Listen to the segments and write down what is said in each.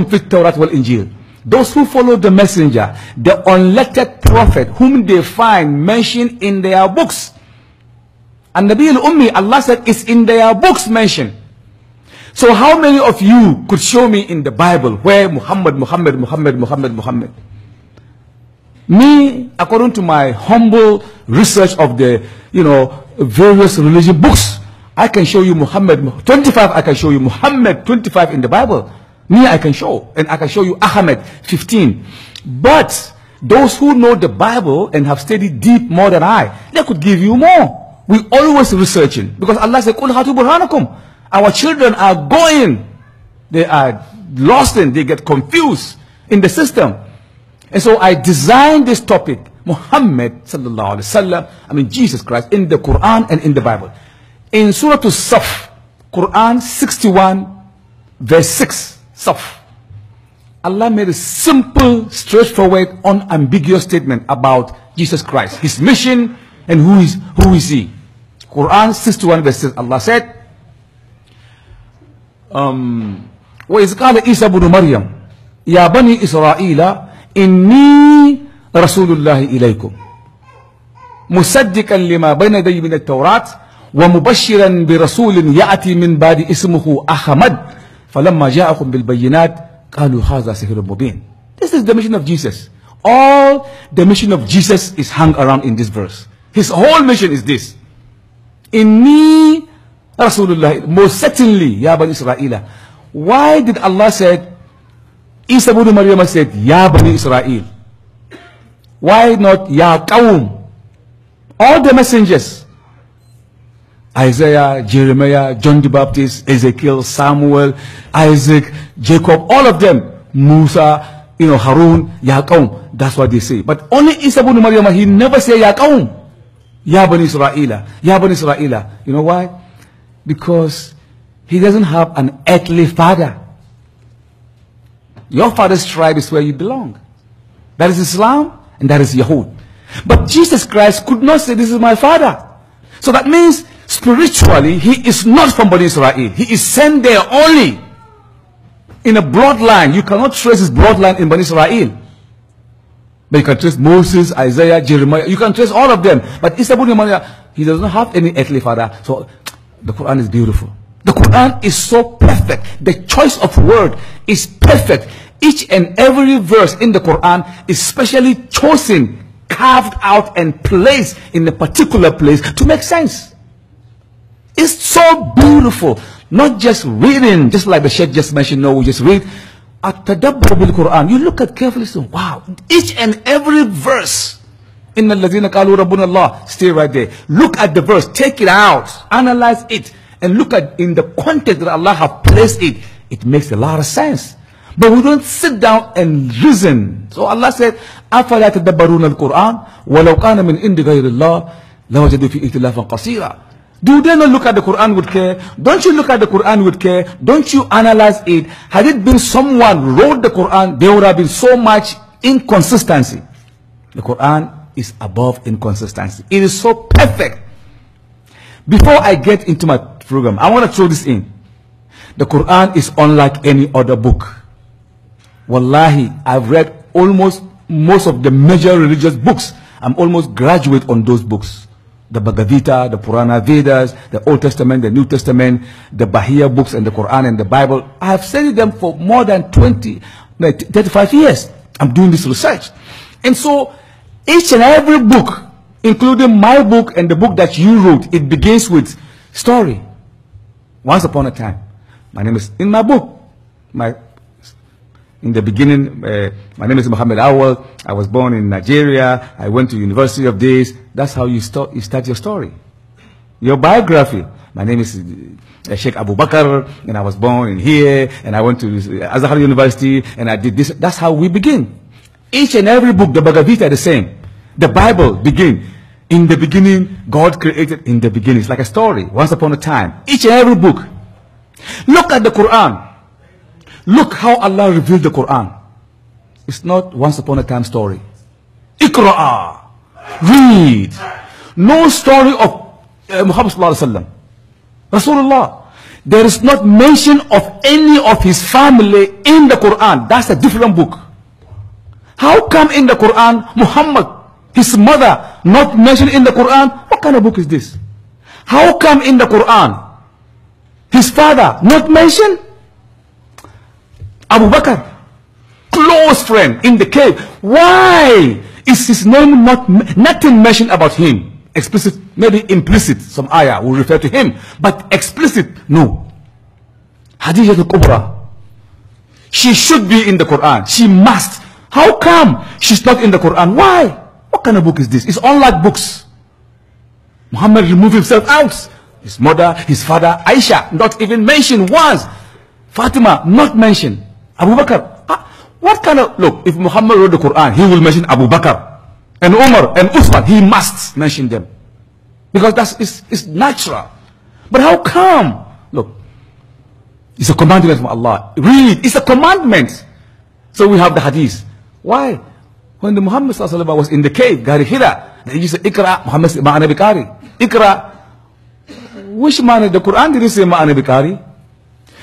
fit Tawrat wal Injil. Those who follow the messenger, the unlettered prophet, whom they find mentioned in their books. And Nabi al-Ummi, Allah said, is in their books mentioned. So how many of you could show me in the Bible where Muhammad? Me, according to my humble research of the, various religion books, I can show you Muhammad 25, I can show you Muhammad 25 in the Bible. Me, I can show. And I can show you Ahmed 15. But those who know the Bible and have studied deep more than I, they could give you more. We always researching. Because Allah said, Qul hatu burhanakum. Our children are going. They are lost in, they get confused in the system. And so I designed this topic, Muhammad sallallahu alaihi wasallam, Jesus Christ, in the Quran and in the Bible. In Surah As-Saf, Quran 61, verse 6, Saf, Allah made a simple, straightforward, unambiguous statement about Jesus Christ, his mission, and who is he. Quran 61, verse 6, Allah said, وَإِذْ قَالَ عِيسَى بْنُ مَرْيَمَ يَا بَنِي إِسْرَائِيلَ إِنِّي رَسُولُ اللَّهِ إِلَيْكُمْ مُصَدِّقًا لِمَا بَيْنَ يَدَيَّ مِنَ التَّوْرَاةِ وَمُبَشِّرًا بِرَسُولٍ يَأْتِي مِنْ بَعْدِ اسْمُهُ أَحْمَدَ فَلَمَّا جَاءَهُمْ بِالْبَيِّنَاتِ قَالُوا هَذَا سِحْرٌ مُبِينٌ. This is the mission of Jesus. All the mission of Jesus is hung around in this verse. His whole mission is this. Inni Rasulullah, most certainly, Ya Bani Israel. Why did Allah say, Isa ibn Maryam said, Ya Bani Israel? Why not Ya Qawm? All the messengers, Isaiah, Jeremiah, John the Baptist, Ezekiel, Samuel, Isaac, Jacob, all of them, Musa, Harun, Ya Qawm. That's what they say. But only Isa ibn Maryam, he never say Ya Qawm. Ya Bani Israel. Ya Bani Israel. You know why? Because he doesn't have an earthly father. Your father's tribe is where you belong. That is Islam and that is Yahud. But Jesus Christ could not say, this is my father. So that means spiritually he is not from Bani Israel. He is sent there only in a bloodline. You cannot trace his bloodline in Bani Israel. But you can trace Moses, Isaiah, Jeremiah. You can trace all of them. But Isa ibn Maryam, he does not have any earthly father. So the Quran is beautiful. The Quran is so perfect. The choice of word is perfect. Each and every verse in the Quran is specially chosen, carved out and placed in a particular place to make sense. It's so beautiful. Not just reading, just like the Sheikh just mentioned. No, we just read. At-tadabbur bil Quran. You look at carefully. So, wow. Each and every verse. Inna alladhina qalu rabbuna Allah. Stay right there. Look at the verse. Take it out. Analyze it. And look at in the context that Allah has placed it. It makes a lot of sense. But we don't sit down and reason. So Allah said, أَفَلَا تَدَبَّرُونَ الْقُرْآنَ وَلَوْ كَانَ مِنْ عِنْدِ غَيْرِ اللَّهِ لَوَجَدُوا فِي اِخْتِلَافًا قَصِيرًا. Do they not look at the Quran with care? Don't you look at the Quran with care? Don't you analyze it? Had it been someone wrote the Quran, there would have been so much inconsistency. The Quran is above inconsistency. It is so perfect. Before I get into my program, I want to throw this in. The Quran is unlike any other book. Wallahi, I've read almost most of the major religious books. I'm almost graduate on those books. The Bhagavad Gita, the Purana Vedas, the Old Testament, the New Testament, the Bahia books and the Quran and the Bible. I have studied them for more than 35 years. I'm doing this research. And so each and every book, including my book and the book that you wrote, it begins with story. Once upon a time. My name is, in my book, in the beginning, my name is Mohammad Awal. I was born in Nigeria. I went to University of this. That's how you start your story. Your biography. My name is Sheikh Abu Bakr, and I was born in here, and I went to Azhar University, and I did this. That's how we begin. Each and every book, the Bhagavad Gita, the same. The Bible begin. In the beginning, God created in the beginning. It's like a story. Once upon a time. Each and every book. Look at the Quran. Look how Allah revealed the Quran. It's not once upon a time story. Iqra'a. Read. No story of Muhammad sallallahu alaihi wasallam. Rasulullah. there is not mention of any of his family in the Quran. That's a different book. How come in the Quran, Muhammad, his mother, not mentioned in the Quran? What kind of book is this? How come in the Quran, his father, not mentioned? Abu Bakr, close friend in the cave. Why is his name nothing mentioned about him? Explicit, maybe implicit, some ayah will refer to him, but explicit, no. Hadijah al-Kubra, she should be in the Quran. She must. How come she's not in the Quran? Why? What kind of book is this? It's unlike books. Muhammad removed himself out. His mother, his father, Aisha, not even mentioned once. Fatima, not mentioned. Abu Bakr. What kind of, look, if Muhammad wrote the Quran, he will mention Abu Bakr and Umar and Uthman. He must mention them. Because it's natural. But how come? Look, it's a commandment from Allah. Read, it's a commandment. So we have the hadith. Why? When the Muhammad was in the cave, Gari Hira, he said, Ikra, Muhammad said, Ma'ana Bikari. Ikra, which man, the Quran didn't say Ma'ana Bikari.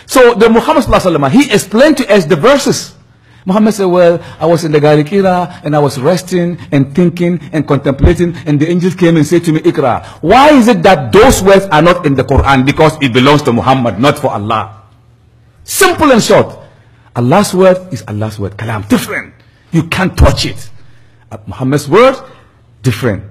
So the Muhammad he explained to us the verses. Muhammad said, well, I was in the Gari Hira, and I was resting and thinking and contemplating, and the angels came and said to me, Ikra. Why is it that those words are not in the Quran? Because it belongs to Muhammad, not for Allah. Simple and short. Allah's word is Allah's word. Kalam, different. You can't touch it. Muhammad's word, different.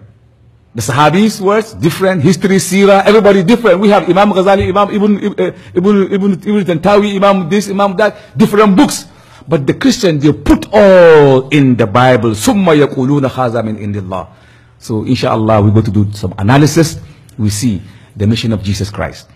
The Sahabis' words, different. History, Sirah, everybody different. We have Imam Ghazali, Imam Ibn Tantawi, Imam this, Imam that, different books. But the Christians, they put all in the Bible. Summa yaquluna khaza min indillah. So inshallah, we're going to do some analysis. We see the mission of Jesus Christ.